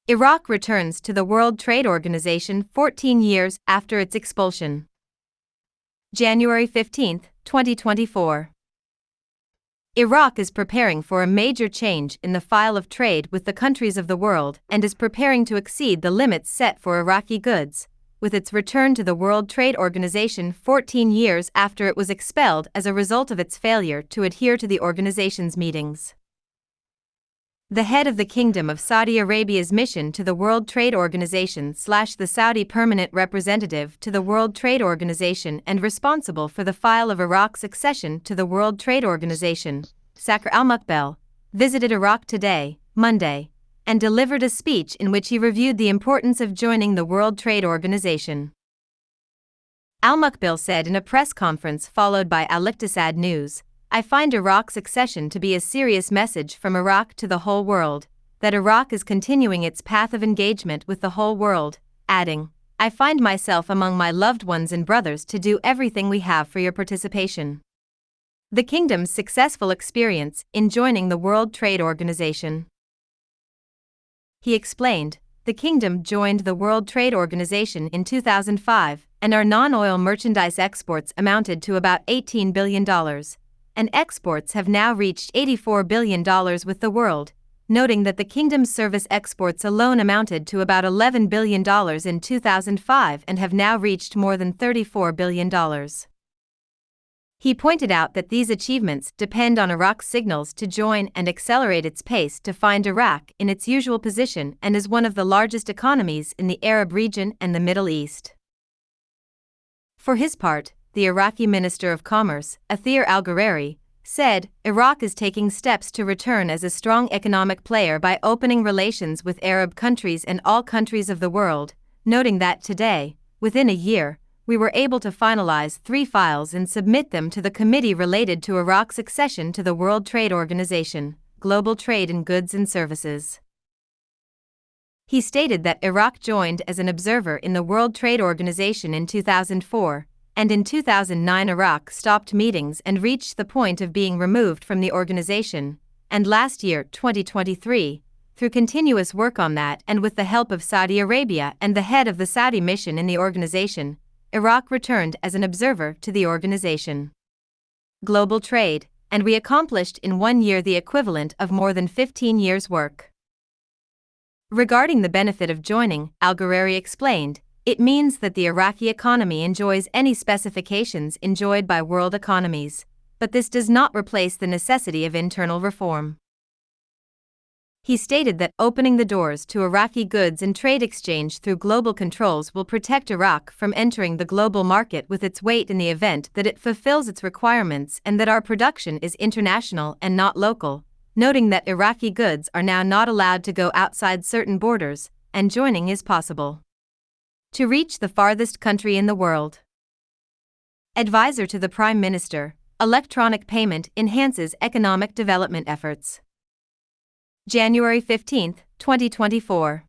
Iraq returns to the World Trade Organization 14 years after its expulsion. January 15, 2024. Iraq is preparing for a major change in the file of trade with the countries of the world and is preparing to exceed the limits set for Iraqi goods, with its return to the World Trade Organization 14 years after it was expelled as a result of its failure to adhere to the organization's meetings. The head of the Kingdom of Saudi Arabia's mission to the World Trade Organization / the Saudi permanent representative to the World Trade Organization and responsible for the file of Iraq's accession to the World Trade Organization, Sakr al-Muqbil, visited Iraq today, Monday, and delivered a speech in which he reviewed the importance of joining the World Trade Organization. Al-Muqbil said in a press conference followed by Al-Iqtisad News, "I find Iraq's accession to be a serious message from Iraq to the whole world, that Iraq is continuing its path of engagement with the whole world," adding, "I find myself among my loved ones and brothers to do everything we have for your participation." The kingdom's successful experience in joining the World Trade Organization. He explained, "The kingdom joined the World Trade Organization in 2005, and our non-oil merchandise exports amounted to about $18 billion. And exports have now reached $84 billion with the world," noting that the kingdom's service exports alone amounted to about $11 billion in 2005 and have now reached more than $34 billion. He pointed out that these achievements depend on Iraq's signals to join and accelerate its pace to find Iraq in its usual position and as one of the largest economies in the Arab region and the Middle East. For his part, the Iraqi Minister of Commerce, Athir al-Gharari, said, "Iraq is taking steps to return as a strong economic player by opening relations with Arab countries and all countries of the world," noting that today, within a year, we were able to finalize 3 files and submit them to the committee related to Iraq's accession to the World Trade Organization, Global Trade in Goods and Services. He stated that Iraq joined as an observer in the World Trade Organization in 2004, and in 2009 Iraq stopped meetings and reached the point of being removed from the organization, and last year, 2023, through continuous work on that and with the help of Saudi Arabia and the head of the Saudi mission in the organization, Iraq returned as an observer to the organization. Global trade, and we accomplished in 1 year the equivalent of more than 15 years' work. Regarding the benefit of joining, al-Gharari explained, "It means that the Iraqi economy enjoys any specifications enjoyed by world economies, but this does not replace the necessity of internal reform." He stated that opening the doors to Iraqi goods and trade exchange through global controls will protect Iraq from entering the global market with its weight in the event that it fulfills its requirements and that our production is international and not local, noting that Iraqi goods are now not allowed to go outside certain borders, and joining is possible. To reach the farthest country in the world. Advisor to the Prime Minister, electronic payment enhances economic development efforts. January 15, 2024.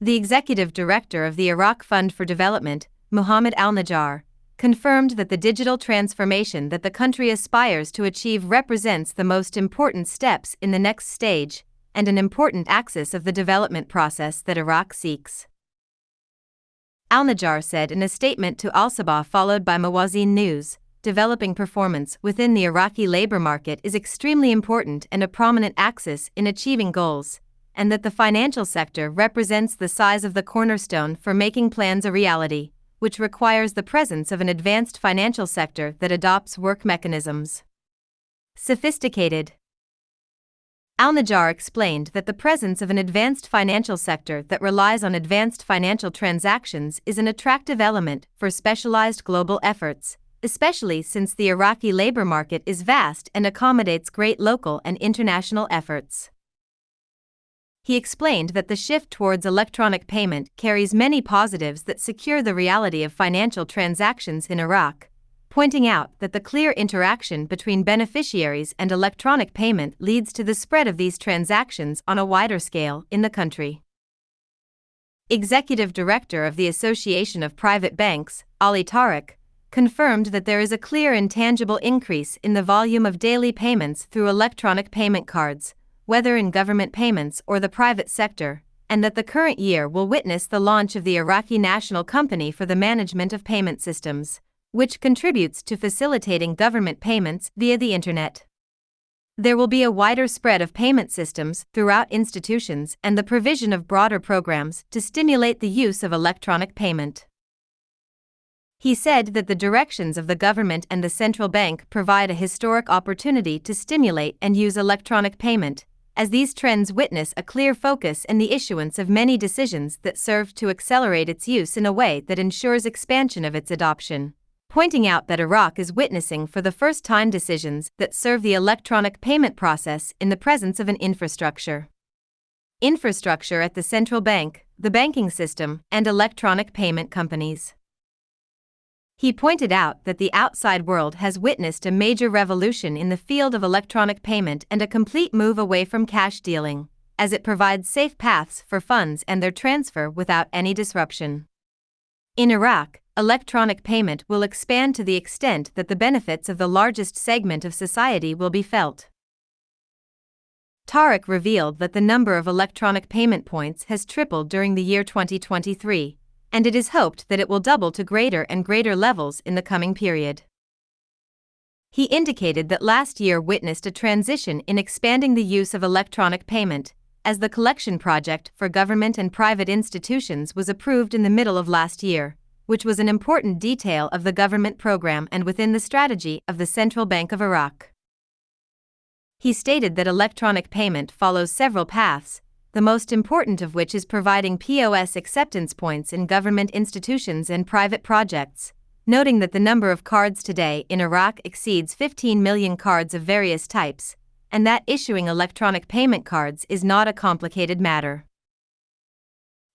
The Executive Director of the Iraq Fund for Development, Mohammed Al-Najjar, confirmed that the digital transformation that the country aspires to achieve represents the most important steps in the next stage and an important axis of the development process that Iraq seeks. Al-Najjar said in a statement to Al-Sabah followed by Mawazin News, "Developing performance within the Iraqi labor market is extremely important and a prominent axis in achieving goals, and that the financial sector represents the size of the cornerstone for making plans a reality, which requires the presence of an advanced financial sector that adopts work mechanisms. Sophisticated." Al-Najjar explained that the presence of an advanced financial sector that relies on advanced financial transactions is an attractive element for specialized global efforts, especially since the Iraqi labor market is vast and accommodates great local and international efforts. He explained that the shift towards electronic payment carries many positives that secure the reality of financial transactions in Iraq, pointing out that the clear interaction between beneficiaries and electronic payment leads to the spread of these transactions on a wider scale in the country. Executive Director of the Association of Private Banks, Ali Tariq, confirmed that there is a clear and tangible increase in the volume of daily payments through electronic payment cards, whether in government payments or the private sector, and that the current year will witness the launch of the Iraqi National Company for the Management of Payment Systems, which contributes to facilitating government payments via the Internet. There will be a wider spread of payment systems throughout institutions and the provision of broader programs to stimulate the use of electronic payment. He said that the directions of the government and the central bank provide a historic opportunity to stimulate and use electronic payment, as these trends witness a clear focus in the issuance of many decisions that serve to accelerate its use in a way that ensures expansion of its adoption, pointing out that Iraq is witnessing for the first time decisions that serve the electronic payment process in the presence of an infrastructure at the central bank, the banking system, and electronic payment companies. He pointed out that the outside world has witnessed a major revolution in the field of electronic payment and a complete move away from cash dealing, as it provides safe paths for funds and their transfer without any disruption. In Iraq, electronic payment will expand to the extent that the benefits of the largest segment of society will be felt. Tariq revealed that the number of electronic payment points has tripled during the year 2023, and it is hoped that it will double to greater and greater levels in the coming period. He indicated that last year witnessed a transition in expanding the use of electronic payment, as the collection project for government and private institutions was approved in the middle of last year, which was an important detail of the government program and within the strategy of the Central Bank of Iraq. He stated that electronic payment follows several paths, the most important of which is providing POS acceptance points in government institutions and private projects, noting that the number of cards today in Iraq exceeds 15 million cards of various types, and that issuing electronic payment cards is not a complicated matter.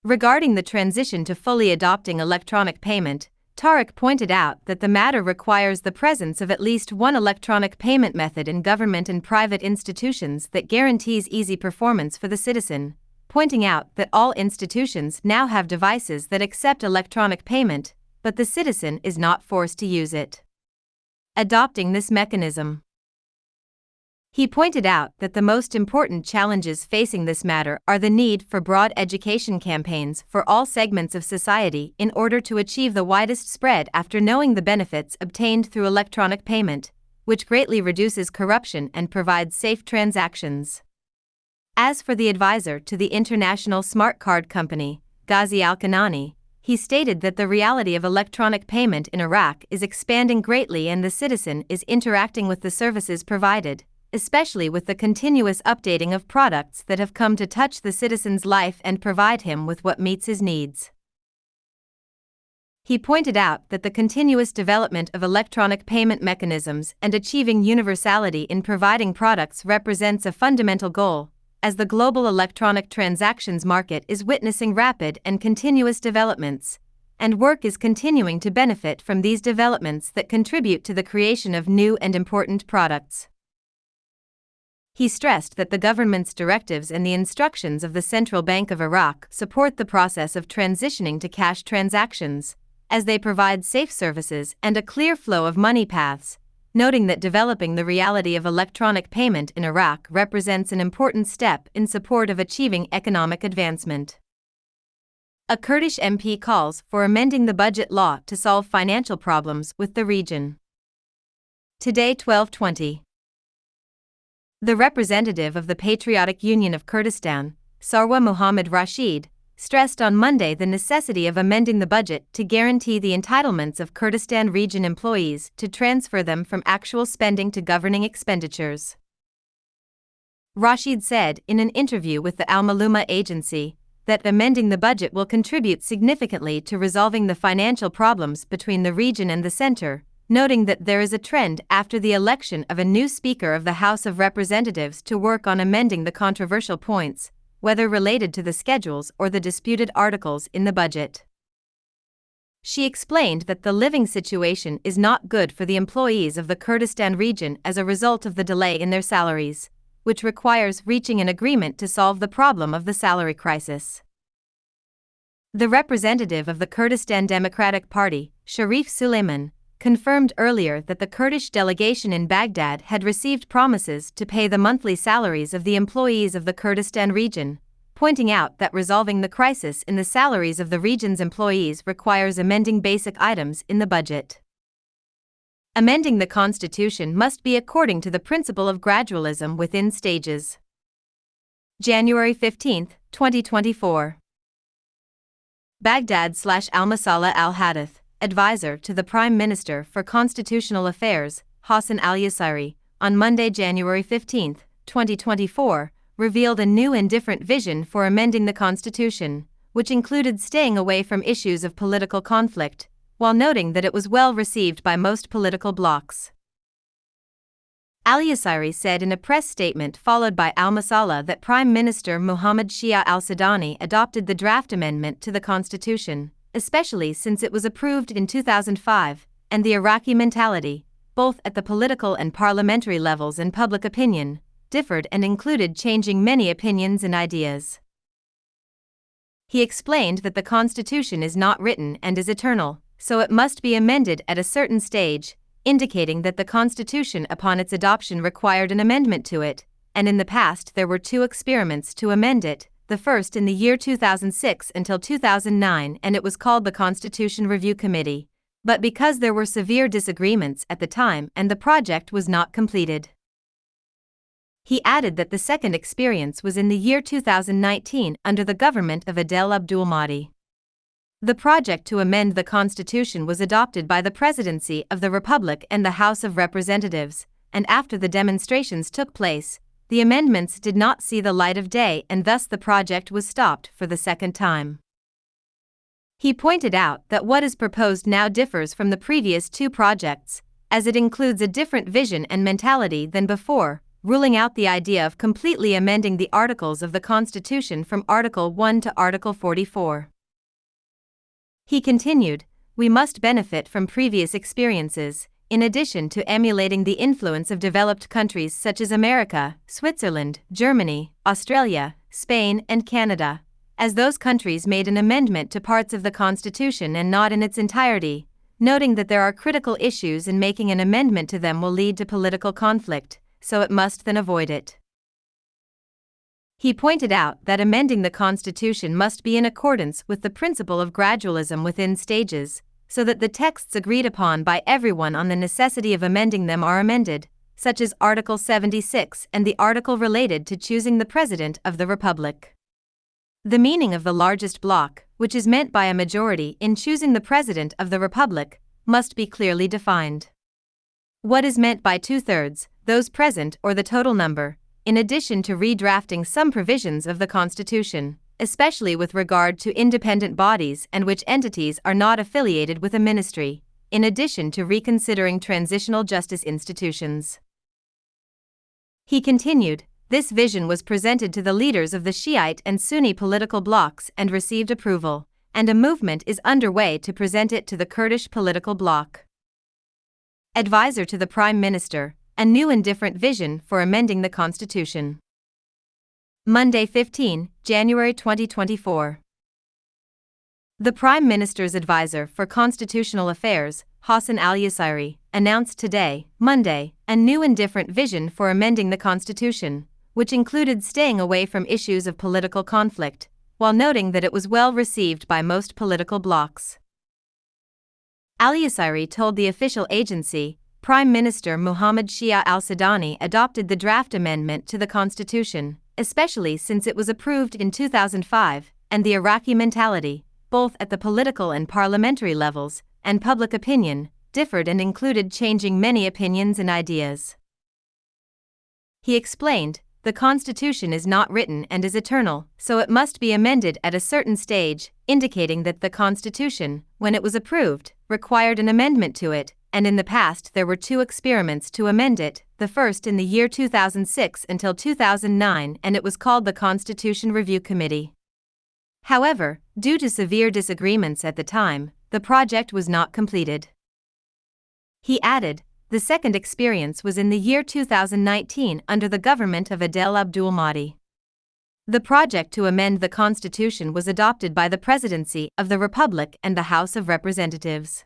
Regarding the transition to fully adopting electronic payment, Tariq pointed out that the matter requires the presence of at least one electronic payment method in government and private institutions that guarantees easy performance for the citizen, pointing out that all institutions now have devices that accept electronic payment, but the citizen is not forced to use it. Adopting this mechanism. He pointed out that the most important challenges facing this matter are the need for broad education campaigns for all segments of society in order to achieve the widest spread after knowing the benefits obtained through electronic payment, which greatly reduces corruption and provides safe transactions. As for the advisor to the international smart card company, Ghazi Al-Kanani, he stated that the reality of electronic payment in Iraq is expanding greatly and the citizen is interacting with the services provided, especially with the continuous updating of products that have come to touch the citizen's life and provide him with what meets his needs. He pointed out that the continuous development of electronic payment mechanisms and achieving universality in providing products represents a fundamental goal, as the global electronic transactions market is witnessing rapid and continuous developments, and work is continuing to benefit from these developments that contribute to the creation of new and important products. He stressed that the government's directives and the instructions of the Central Bank of Iraq support the process of transitioning to cash transactions, as they provide safe services and a clear flow of money paths, noting that developing the reality of electronic payment in Iraq represents an important step in support of achieving economic advancement. A Kurdish MP calls for amending the budget law to solve financial problems with the region. Today 12:20. The representative of the Patriotic Union of Kurdistan, Sarwa Muhammad Rashid, stressed on Monday the necessity of amending the budget to guarantee the entitlements of Kurdistan region employees to transfer them from actual spending to governing expenditures. Rashid said in an interview with the Al-Maluma agency that amending the budget will contribute significantly to resolving the financial problems between the region and the center, noting that there is a trend after the election of a new Speaker of the House of Representatives to work on amending the controversial points, whether related to the schedules or the disputed articles in the budget. She explained that the living situation is not good for the employees of the Kurdistan region as a result of the delay in their salaries, which requires reaching an agreement to solve the problem of the salary crisis. The representative of the Kurdistan Democratic Party, Sharif Suleiman, confirmed earlier that the Kurdish delegation in Baghdad had received promises to pay the monthly salaries of the employees of the Kurdistan region, pointing out that resolving the crisis in the salaries of the region's employees requires amending basic items in the budget. Amending the Constitution must be according to the principle of gradualism within stages. January 15, 2024. Baghdad/al-Masala al-Hadith, advisor to the Prime Minister for Constitutional Affairs, Hassan al-Yusari, on Monday, January 15, 2024, revealed a new and different vision for amending the Constitution, which included staying away from issues of political conflict, while noting that it was well received by most political blocs. Al-Yusari said in a press statement followed by al-Masala that Prime Minister Mohammed Shia al-Sudani adopted the draft amendment to the Constitution, especially since it was approved in 2005, and the Iraqi mentality, both at the political and parliamentary levels and public opinion, differed and included changing many opinions and ideas. He explained that the Constitution is not written and is eternal, so it must be amended at a certain stage, indicating that the Constitution upon its adoption required an amendment to it, and in the past there were two experiments to amend it, the first in the year 2006 until 2009, and it was called the Constitution Review Committee, but because there were severe disagreements at the time and the project was not completed. He added that the second experience was in the year 2019 under the government of Adel Abdul Mahdi. The project to amend the Constitution was adopted by the Presidency of the Republic and the House of Representatives, and after the demonstrations took place, the amendments did not see the light of day and thus the project was stopped for the second time. He pointed out that what is proposed now differs from the previous two projects, as it includes a different vision and mentality than before, ruling out the idea of completely amending the articles of the Constitution from Article 1 to Article 44. He continued, "We must benefit from previous experiences, in addition to emulating the influence of developed countries such as America, Switzerland, Germany, Australia, Spain, and Canada, as those countries made an amendment to parts of the Constitution and not in its entirety, noting that there are critical issues and making an amendment to them will lead to political conflict, so it must then avoid it." He pointed out that amending the Constitution must be in accordance with the principle of gradualism within stages, so that the texts agreed upon by everyone on the necessity of amending them are amended, such as Article 76 and the article related to choosing the President of the Republic. The meaning of the largest bloc, which is meant by a majority in choosing the President of the Republic, must be clearly defined. What is meant by two-thirds, those present or the total number, in addition to redrafting some provisions of the Constitution, especially with regard to independent bodies and which entities are not affiliated with a ministry, in addition to reconsidering transitional justice institutions. He continued, "This vision was presented to the leaders of the Shiite and Sunni political blocs and received approval, and a movement is underway to present it to the Kurdish political bloc." Advisor to the Prime Minister, a new and different vision for amending the Constitution. Monday, 15 January 2024. The Prime Minister's advisor for Constitutional Affairs, Hassan al-Yusari, announced today, Monday, a new and different vision for amending the Constitution, which included staying away from issues of political conflict, while noting that it was well received by most political blocs. Al-Yusari told the official agency, Prime Minister Mohammed Shia al-Sudani adopted the draft amendment to the Constitution, especially since it was approved in 2005, and the Iraqi mentality, both at the political and parliamentary levels, and public opinion, differed and included changing many opinions and ideas. He explained, "The Constitution is not written and is eternal, so it must be amended at a certain stage," indicating that the Constitution, when it was approved, required an amendment to it, and in the past there were two experiments to amend it, the first in the year 2006 until 2009, and it was called the Constitution Review Committee. However, due to severe disagreements at the time, the project was not completed. He added, "The second experience was in the year 2019 under the government of Adel Abdul Mahdi. The project to amend the Constitution was adopted by the Presidency of the Republic and the House of Representatives.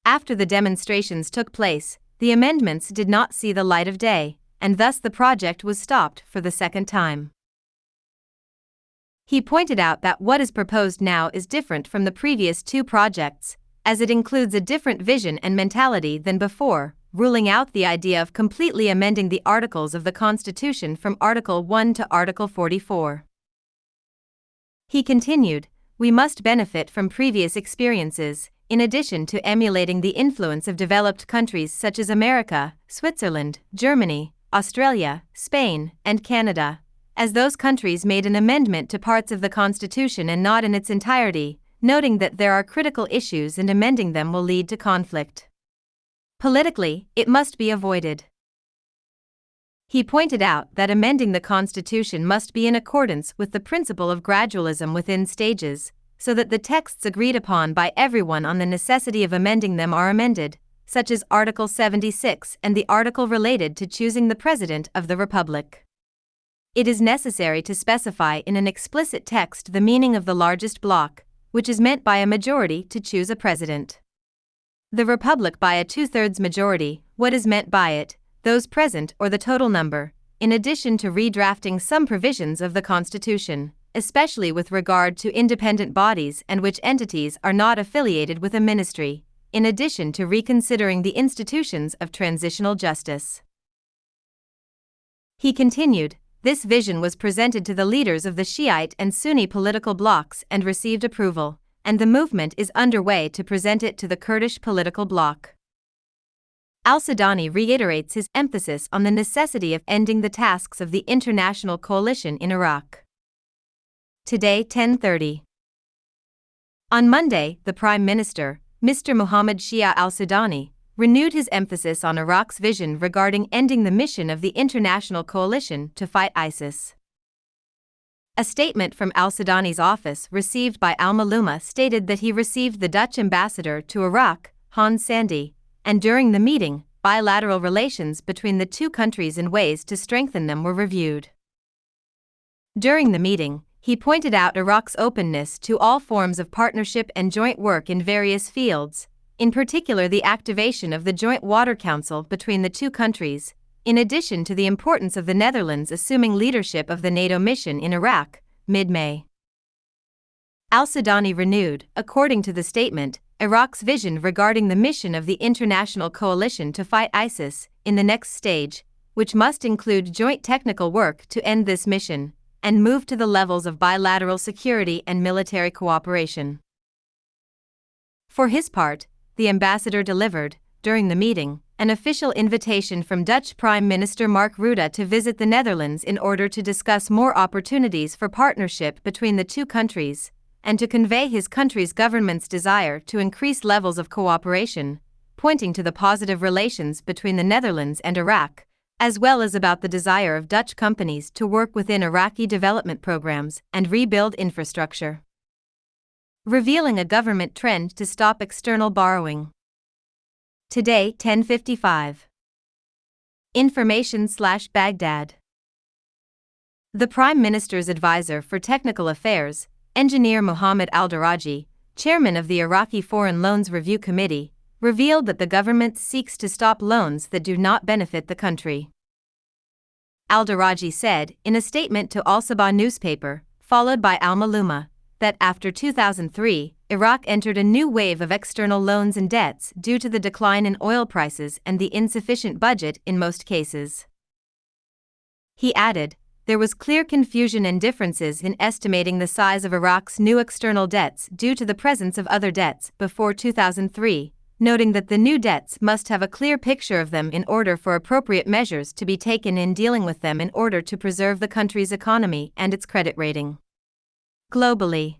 After the demonstrations took place, the amendments did not see the light of day, and thus the project was stopped for the second time." He pointed out that what is proposed now is different from the previous two projects, as it includes a different vision and mentality than before, ruling out the idea of completely amending the articles of the Constitution from Article 1 to Article 44. He continued, "We must benefit from previous experiences, in addition to emulating the influence of developed countries such as America, Switzerland, Germany, Australia, Spain, and Canada, as those countries made an amendment to parts of the Constitution and not in its entirety, noting that there are critical issues and amending them will lead to conflict. Politically, it must be avoided." He pointed out that amending the Constitution must be in accordance with the principle of gradualism within stages, so that the texts agreed upon by everyone on the necessity of amending them are amended, such as Article 76 and the article related to choosing the President of the Republic. It is necessary to specify in an explicit text the meaning of the largest bloc, which is meant by a majority to choose a president. The Republic by a two-thirds majority, what is meant by it, those present or the total number, in addition to redrafting some provisions of the Constitution, especially with regard to independent bodies and which entities are not affiliated with a ministry, in addition to reconsidering the institutions of transitional justice. He continued, "This vision was presented to the leaders of the Shiite and Sunni political blocs and received approval, and the movement is underway to present it to the Kurdish political bloc." Al-Sudani reiterates his emphasis on the necessity of ending the tasks of the international coalition in Iraq. Today 10:30. On Monday, the Prime Minister, Mr. Mohammed Shia al-Sudani, renewed his emphasis on Iraq's vision regarding ending the mission of the international coalition to fight ISIS. A statement from al-Sudani's office received by al-Maluma stated that he received the Dutch ambassador to Iraq, Hans Sandy, and during the meeting, bilateral relations between the two countries and ways to strengthen them were reviewed. During the meeting, he pointed out Iraq's openness to all forms of partnership and joint work in various fields, in particular the activation of the Joint Water Council between the two countries, in addition to the importance of the Netherlands assuming leadership of the NATO mission in Iraq, mid-May. Al-Sudani renewed, according to the statement, Iraq's vision regarding the mission of the international coalition to fight ISIS in the next stage, which must include joint technical work to end this mission, and move to the levels of bilateral security and military cooperation. For his part, the ambassador delivered, during the meeting, an official invitation from Dutch Prime Minister Mark Rutte to visit the Netherlands in order to discuss more opportunities for partnership between the two countries, and to convey his country's government's desire to increase levels of cooperation, pointing to the positive relations between the Netherlands and Iraq, as well as about the desire of Dutch companies to work within Iraqi development programs and rebuild infrastructure. Revealing a government trend to stop external borrowing. Today 10:55. Information/Baghdad. The Prime Minister's advisor for technical affairs, Engineer Mohammed al-Daraji, chairman of the Iraqi Foreign Loans Review Committee, revealed that the government seeks to stop loans that do not benefit the country. Al-Daraji said, in a statement to Al-Sabah newspaper, followed by Al-Maluma, that after 2003, Iraq entered a new wave of external loans and debts due to the decline in oil prices and the insufficient budget in most cases. He added, there was clear confusion and differences in estimating the size of Iraq's new external debts due to the presence of other debts before 2003, noting that the new debts must have a clear picture of them in order for appropriate measures to be taken in dealing with them in order to preserve the country's economy and its credit rating. Globally,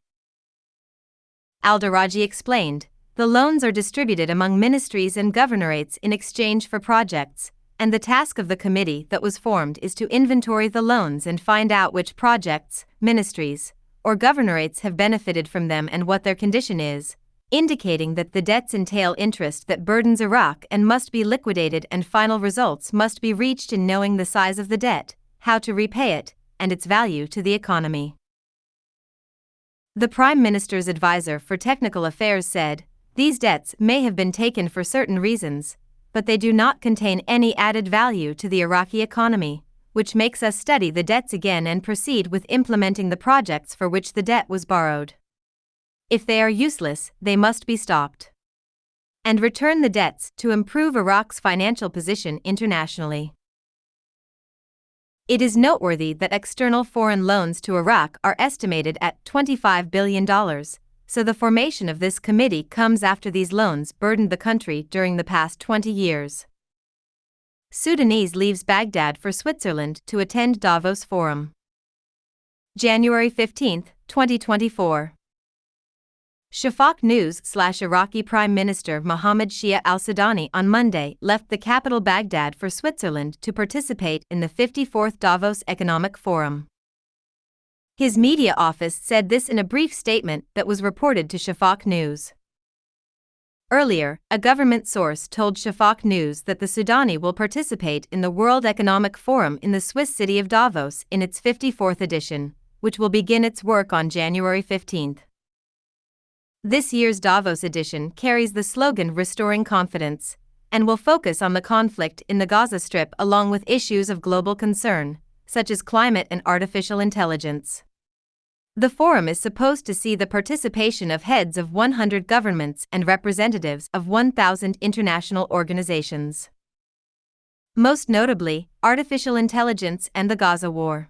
Al-Daraji explained, the loans are distributed among ministries and governorates in exchange for projects, and the task of the committee that was formed is to inventory the loans and find out which projects, ministries, or governorates have benefited from them and what their condition is, indicating that the debts entail interest that burdens Iraq and must be liquidated, and final results must be reached in knowing the size of the debt, how to repay it, and its value to the economy. The Prime Minister's advisor for technical affairs said, these debts may have been taken for certain reasons, but they do not contain any added value to the Iraqi economy, which makes us study the debts again and proceed with implementing the projects for which the debt was borrowed. If they are useless, they must be stopped. And return the debts to improve Iraq's financial position internationally. It is noteworthy that external foreign loans to Iraq are estimated at $25 billion, so the formation of this committee comes after these loans burdened the country during the past 20 years. Sudanese leaves Baghdad for Switzerland to attend Davos Forum. January 15, 2024. Shafaq News/Iraqi Prime Minister Mohammed Shia al-Sudani on Monday left the capital Baghdad for Switzerland to participate in the 54th Davos Economic Forum. His media office said this in a brief statement that was reported to Shafaq News. Earlier, a government source told Shafaq News that the Sudani will participate in the World Economic Forum in the Swiss city of Davos in its 54th edition, which will begin its work on January 15. This year's Davos edition carries the slogan Restoring Confidence, and will focus on the conflict in the Gaza Strip along with issues of global concern, such as climate and artificial intelligence. The forum is supposed to see the participation of heads of 100 governments and representatives of 1,000 international organizations. Most notably, artificial intelligence and the Gaza war.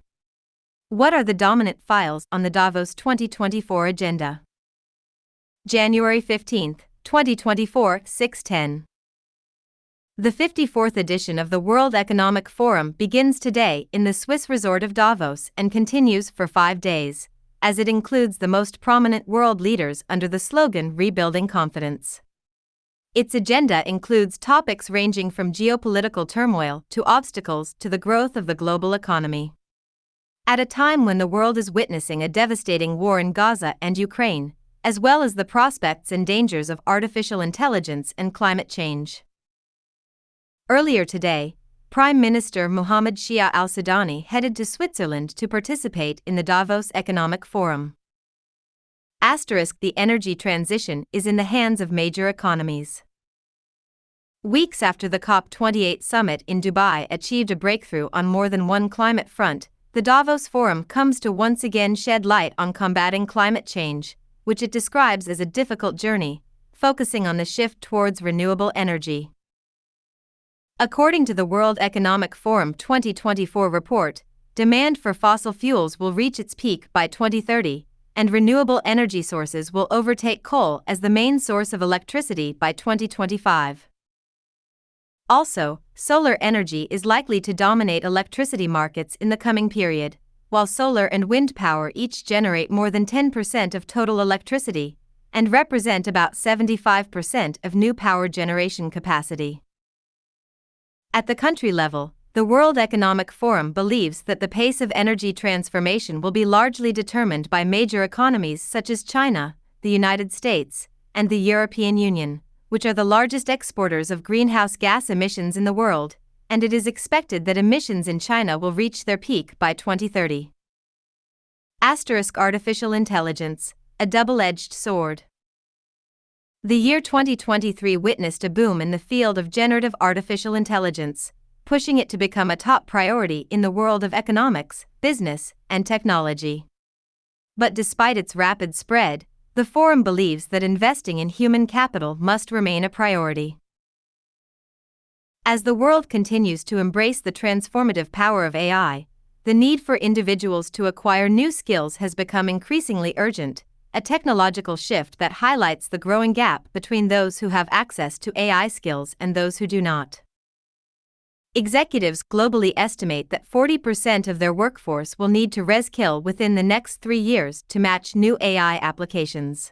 What are the dominant files on the Davos 2024 agenda? January 15, 2024, 6:10. The 54th edition of the World Economic Forum begins today in the Swiss resort of Davos and continues for 5 days, as it includes the most prominent world leaders under the slogan Rebuilding Confidence. Its agenda includes topics ranging from geopolitical turmoil to obstacles to the growth of the global economy. At a time when the world is witnessing a devastating war in Gaza and Ukraine, as well as the prospects and dangers of artificial intelligence and climate change. Earlier today, Prime Minister Mohammed Shia al-Sudani headed to Switzerland to participate in the Davos Economic Forum. The energy transition is in the hands of major economies. Weeks after the COP28 summit in Dubai achieved a breakthrough on more than one climate front, the Davos Forum comes to once again shed light on combating climate change, which it describes as a difficult journey, focusing on the shift towards renewable energy. According to the World Economic Forum 2024 report, demand for fossil fuels will reach its peak by 2030, and renewable energy sources will overtake coal as the main source of electricity by 2025. Also, solar energy is likely to dominate electricity markets in the coming period, while solar and wind power each generate more than 10% of total electricity and represent about 75% of new power generation capacity. At the country level, the World Economic Forum believes that the pace of energy transformation will be largely determined by major economies such as China, the United States, and the European Union, which are the largest exporters of greenhouse gas emissions in the world, and it is expected that emissions in China will reach their peak by 2030. Artificial intelligence, a double-edged sword. The year 2023 witnessed a boom in the field of generative artificial intelligence, pushing it to become a top priority in the world of economics, business, and technology. But despite its rapid spread, the forum believes that investing in human capital must remain a priority. As the world continues to embrace the transformative power of AI, the need for individuals to acquire new skills has become increasingly urgent, a technological shift that highlights the growing gap between those who have access to AI skills and those who do not. Executives globally estimate that 40% of their workforce will need to reskill within the next 3 years to match new AI applications.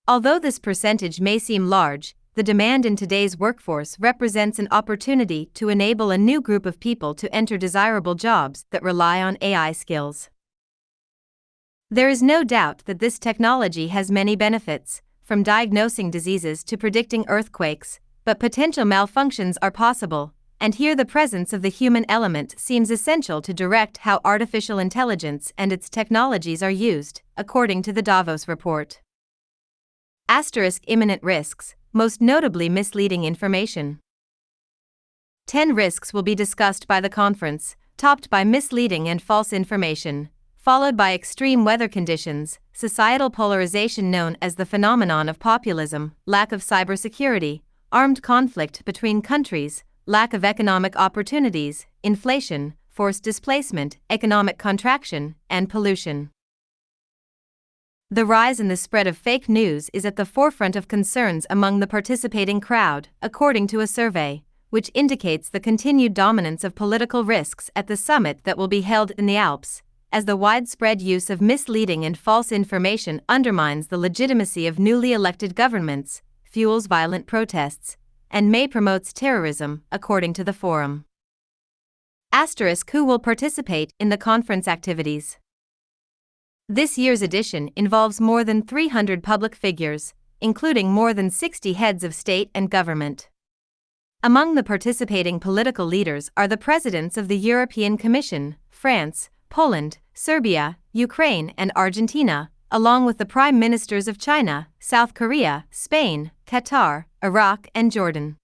Although this percentage may seem large, the demand in today's workforce represents an opportunity to enable a new group of people to enter desirable jobs that rely on AI skills. There is no doubt that this technology has many benefits, from diagnosing diseases to predicting earthquakes, but potential malfunctions are possible, and here the presence of the human element seems essential to direct how artificial intelligence and its technologies are used, according to the Davos report. Imminent risks, most notably misleading information. 10 risks will be discussed by the conference, topped by misleading and false information, followed by extreme weather conditions, societal polarization known as the phenomenon of populism, lack of cybersecurity, armed conflict between countries, lack of economic opportunities, inflation, forced displacement, economic contraction, and pollution. The rise in the spread of fake news is at the forefront of concerns among the participating crowd, according to a survey, which indicates the continued dominance of political risks at the summit that will be held in the Alps, as the widespread use of misleading and false information undermines the legitimacy of newly elected governments, fuels violent protests, and may promotes terrorism, according to the forum. Who will participate in the conference activities? This year's edition involves more than 300 public figures, including more than 60 heads of state and government. Among the participating political leaders are the presidents of the European Commission, France, Poland, Serbia, Ukraine, and Argentina, along with the prime ministers of China, South Korea, Spain, Qatar, Iraq, and Jordan.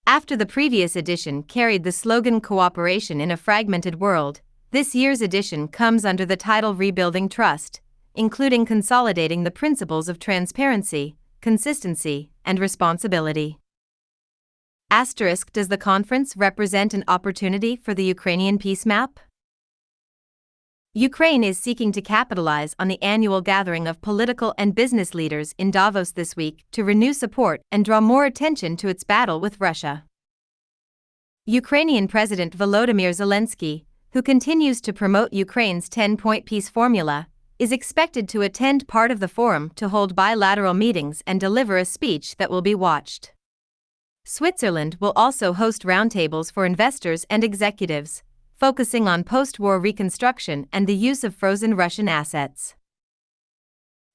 After the previous edition carried the slogan "Cooperation in a Fragmented World," this year's edition comes under the title "Rebuilding Trust," including consolidating the principles of transparency, consistency, and responsibility. Does the conference represent an opportunity for the Ukrainian peace map? Ukraine is seeking to capitalize on the annual gathering of political and business leaders in Davos this week to renew support and draw more attention to its battle with Russia. Ukrainian President Volodymyr Zelensky, who continues to promote Ukraine's 10-point peace formula, is expected to attend part of the forum to hold bilateral meetings and deliver a speech that will be watched. Switzerland will also host roundtables for investors and executives, focusing on post-war reconstruction and the use of frozen Russian assets.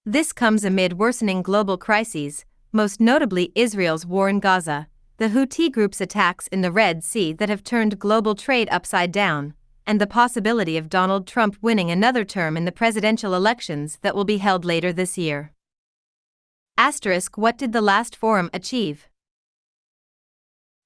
This comes amid worsening global crises, most notably Israel's war in Gaza, the Houthi group's attacks in the Red Sea that have turned global trade upside down, and the possibility of Donald Trump winning another term in the presidential elections that will be held later this year. What did the last forum achieve?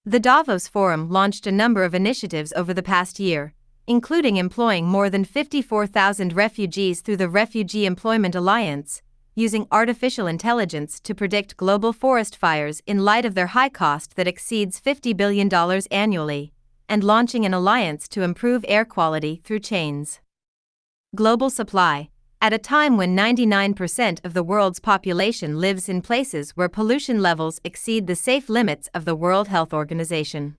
The Davos Forum launched a number of initiatives over the past year, including employing more than 54,000 refugees through the Refugee Employment Alliance, using artificial intelligence to predict global forest fires in light of their high cost that exceeds $50 billion annually, and launching an alliance to improve air quality through chains. Global supply. At a time when 99% of the world's population lives in places where pollution levels exceed the safe limits of the World Health Organization.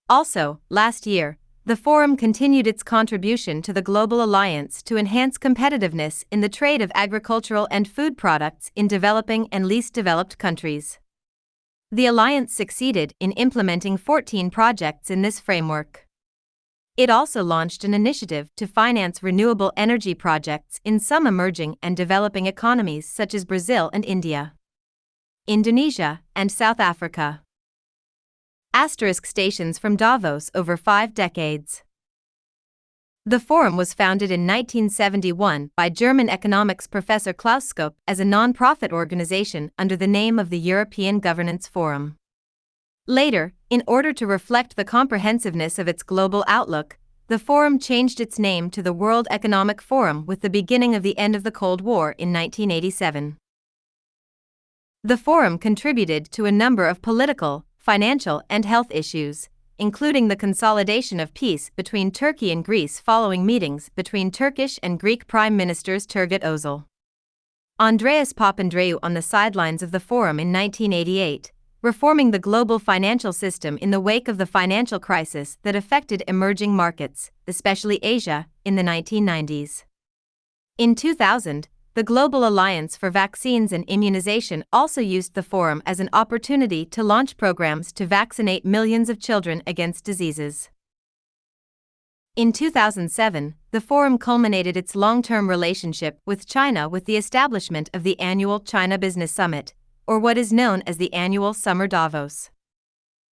Also, last year, the forum continued its contribution to the Global Alliance to enhance competitiveness in the trade of agricultural and food products in developing and least developed countries. The alliance succeeded in implementing 14 projects in this framework. It also launched an initiative to finance renewable energy projects in some emerging and developing economies such as Brazil and India, Indonesia, and South Africa. Stations from Davos over 5 decades. The forum was founded in 1971 by German economics professor Klaus Schwab as a non-profit organization under the name of the European Governance Forum. Later, in order to reflect the comprehensiveness of its global outlook, the forum changed its name to the World Economic Forum with the beginning of the end of the Cold War in 1987. The forum contributed to a number of political, financial, and health issues, including the consolidation of peace between Turkey and Greece following meetings between Turkish and Greek Prime Ministers Turgut Özal. Andreas Papandreou on the sidelines of the forum in 1988, reforming the global financial system in the wake of the financial crisis that affected emerging markets, especially Asia, in the 1990s. In 2000, the Global Alliance for Vaccines and Immunization also used the forum as an opportunity to launch programs to vaccinate millions of children against diseases. In 2007, the forum culminated its long-term relationship with China with the establishment of the annual China Business Summit, or what is known as the annual Summer Davos.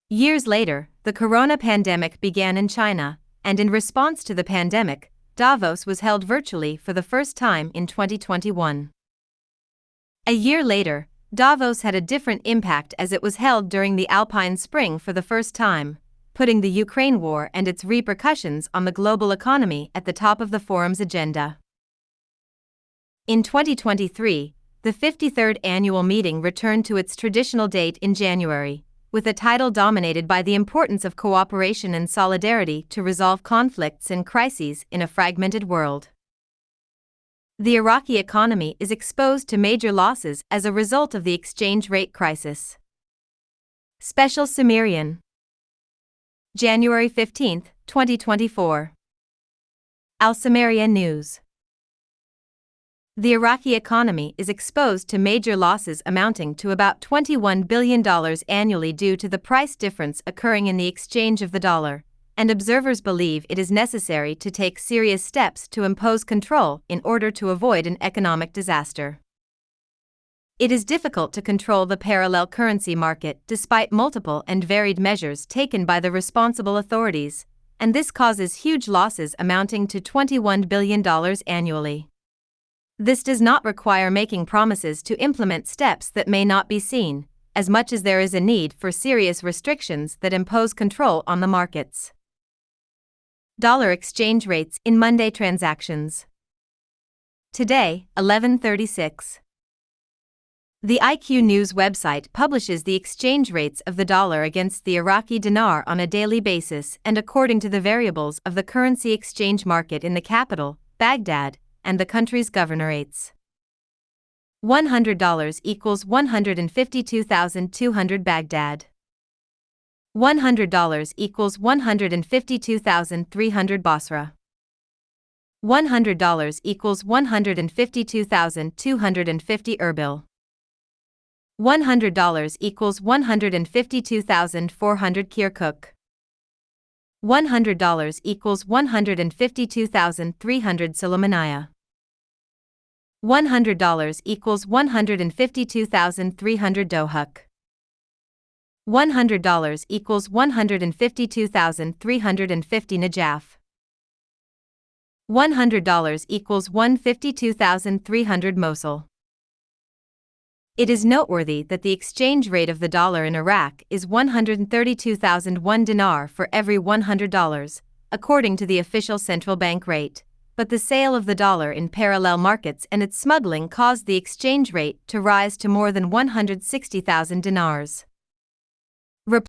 Years later, the corona pandemic began in China, and in response to the pandemic, Davos was held virtually for the first time in 2021. A year later, Davos had a different impact as it was held during the Alpine Spring for the first time, putting the Ukraine war and its repercussions on the global economy at the top of the forum's agenda. In 2023, the 53rd annual meeting returned to its traditional date in January, with a title dominated by the importance of cooperation and solidarity to resolve conflicts and crises in a fragmented world. The Iraqi economy is exposed to major losses as a result of the exchange rate crisis. Special Sumerian. January 15, 2024. Al Samaria News. The Iraqi economy is exposed to major losses amounting to about $21 billion annually due to the price difference occurring in the exchange of the dollar, and observers believe it is necessary to take serious steps to impose control in order to avoid an economic disaster. It is difficult to control the parallel currency market despite multiple and varied measures taken by the responsible authorities, and this causes huge losses amounting to $21 billion annually. This does not require making promises to implement steps that may not be seen, as much as there is a need for serious restrictions that impose control on the markets. Dollar exchange rates in Monday transactions. Today, 11:36. The IQ News website publishes the exchange rates of the dollar against the Iraqi dinar on a daily basis and according to the variables of the currency exchange market in the capital, Baghdad, and the country's governorates. $100 equals 152,200 Baghdad. $100 equals 152,300 Basra. $100 equals 152,250 Erbil. $100 equals 152,400 Kirkuk. $100 equals 152,300 Sulaymaniyah. $100 equals 152,300 Dohuk. $100 equals 152,350 Najaf. $100 equals 152,300 Mosul. It is noteworthy that the exchange rate of the dollar in Iraq is 132,001 dinar for every $100, according to the official central bank rate, but the sale of the dollar in parallel markets and its smuggling caused the exchange rate to rise to more than 160,000 dinars.